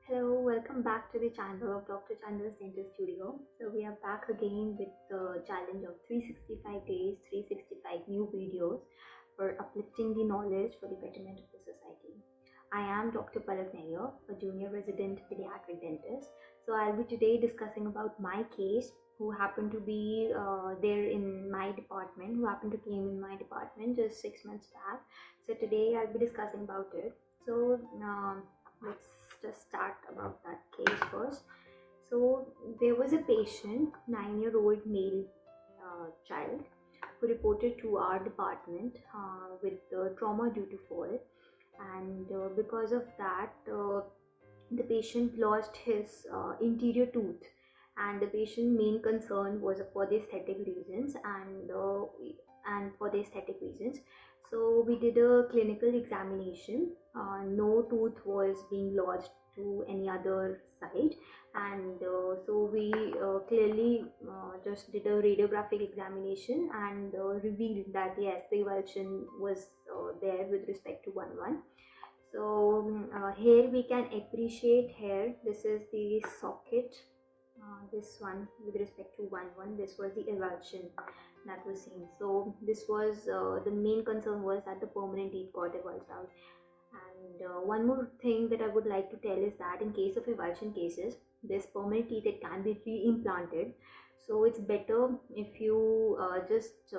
Hello, welcome back to the channel of Dr. Chander's Dentistry. So we are back again with the challenge of 365 days, 365 new videos for uplifting the knowledge for the betterment of the society. I am Dr.Palak Nayyar, a junior resident pediatric dentist. So I'll be today discussing about my case who happened to be there in my department, who happened to came in my department just 6 months back. So today I'll be discussing about it. So let's just start about that case first. So there was a patient, 9-year-old male child, who reported to our department with trauma due to fall, and because of that, the patient lost his interior tooth, and the patient main concern was for the aesthetic reasons and for the aesthetic reasons. So we did a clinical examination. No tooth was being lodged to any other side, and so we clearly just did a radiographic examination and revealed that yes, the avulsion was there with respect to 1-1. So here we can appreciate here, this is the socket, this one with respect to 1-1, this was the avulsion that was seen. So this was the main concern was that the permanent teeth got avulsed out. And one more thing that I would like to tell is that in case of avulsion cases, this permanent teeth, it can be re-implanted. So it's better if you just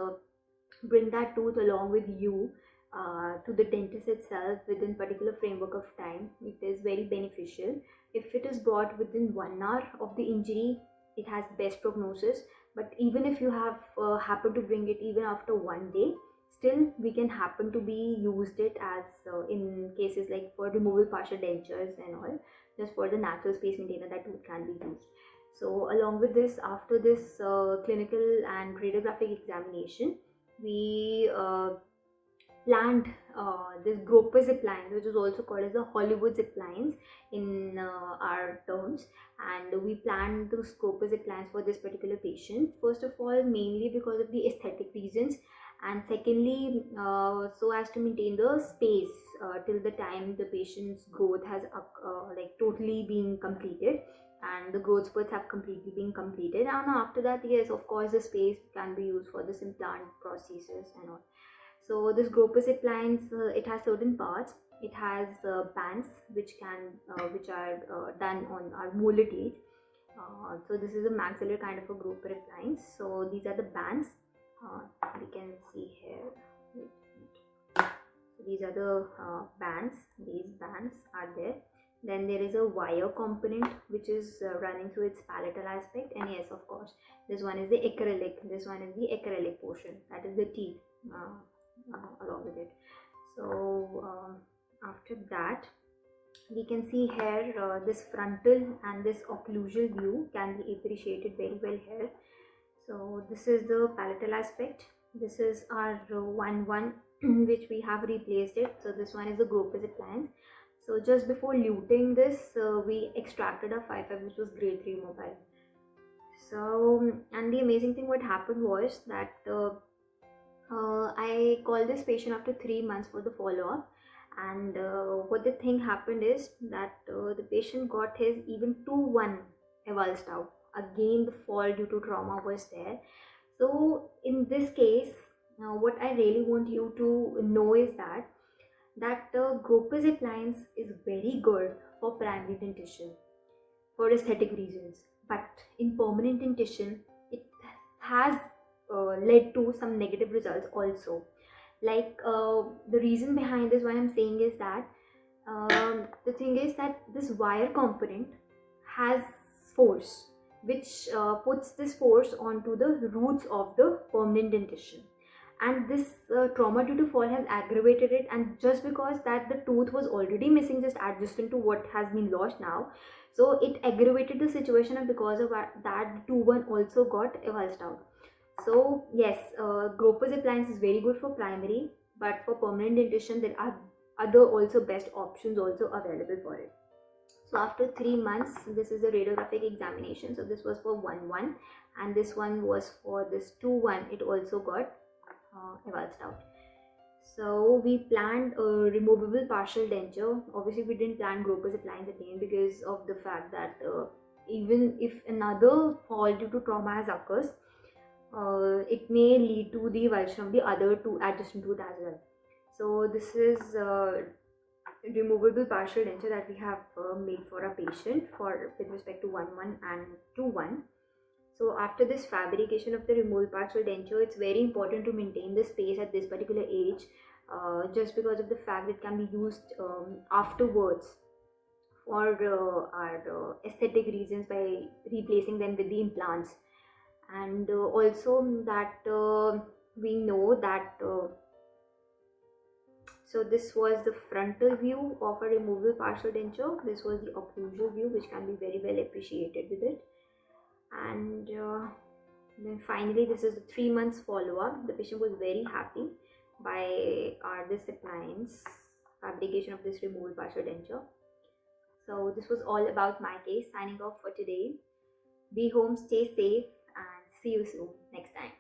bring that tooth along with you to the dentist itself within particular framework of time. It is very beneficial. If it is brought within 1 hour of the injury, it has best prognosis. But even if you have happened to bring it even after 1 day, still we can happen to be used it as in cases like for removal partial dentures and all, just for the natural space maintainer, that tooth can be used. So along with this, after this clinical and radiographic examination, we planned this Groper zip lines, which is also called as the Hollywood zip lines in our terms. And we planned those Groper zip lines for this particular patient. First of all, mainly because of the aesthetic reasons, and secondly, so as to maintain the space till the time the patient's growth has like totally been completed, and the growth spurts have completely been completed. And after that, yes, of course, the space can be used for this implant processes and all. So this Gropus appliance, it has certain parts. It has bands which are done on our molar teeth. So this is a maxillary kind of a Groper appliance. So these are the bands. We can see here. So these are the bands. These bands are there. Then there is a wire component which is running through its palatal aspect, and yes, of course, this one is the acrylic. This one is the acrylic portion, that is the teeth. Along with it. So after that, we can see here this frontal and this occlusal view can be appreciated very well here. So this is the palatal aspect. This is our 1-1 which we have replaced it. So this one is the Gropus appliance. So just before luting this, we extracted a 5-5 which was grade 3 mobile. So and the amazing thing what happened was that I called this patient after 3 months for the follow-up, and what the thing happened is that the patient got his even 2-1 avulsed out. Again, the fall due to trauma was there. So in this case, what I really want you to know is that Gropus appliance is very good for primary dentition for aesthetic reasons, but in permanent dentition, it has led to some negative results also. Like the reason behind this, why I'm saying is that the thing is that this wire component has force, which puts this force onto the roots of the permanent dentition, and this trauma due to fall has aggravated it. And just because that the tooth was already missing just adjacent to what has been lost now, so it aggravated the situation, and because of that 2-1 also got avulsed out. So yes, Gropus appliance is very good for primary, but for permanent dentition there are other also best options also available for it. So after 3 months, this is a radiographic examination. So this was for 1-1, and this one was for this 2-1. It also got avulsed out. So we planned a removable partial denture. Obviously, we didn't plan Groper's Appliance again because of the fact that even if another fall due to trauma has occurs, it may lead to the vulture of the other two adjacent tooth as well. So this is removable partial denture that we have made for a patient for with respect to 1-1 and 2-1. So after this fabrication of the removable partial denture, it's very important to maintain the space at this particular age, just because of the fact it can be used afterwards for our aesthetic reasons by replacing them with the implants. And also that we know that so this was the frontal view of a removable partial denture. This was the occlusal view, which can be very well appreciated with it. And then finally, this is the 3 months follow-up. The patient was very happy by this appliance fabrication of this removable partial denture. So this was all about my case. Signing off for today. Be home, stay safe, and see you soon next time.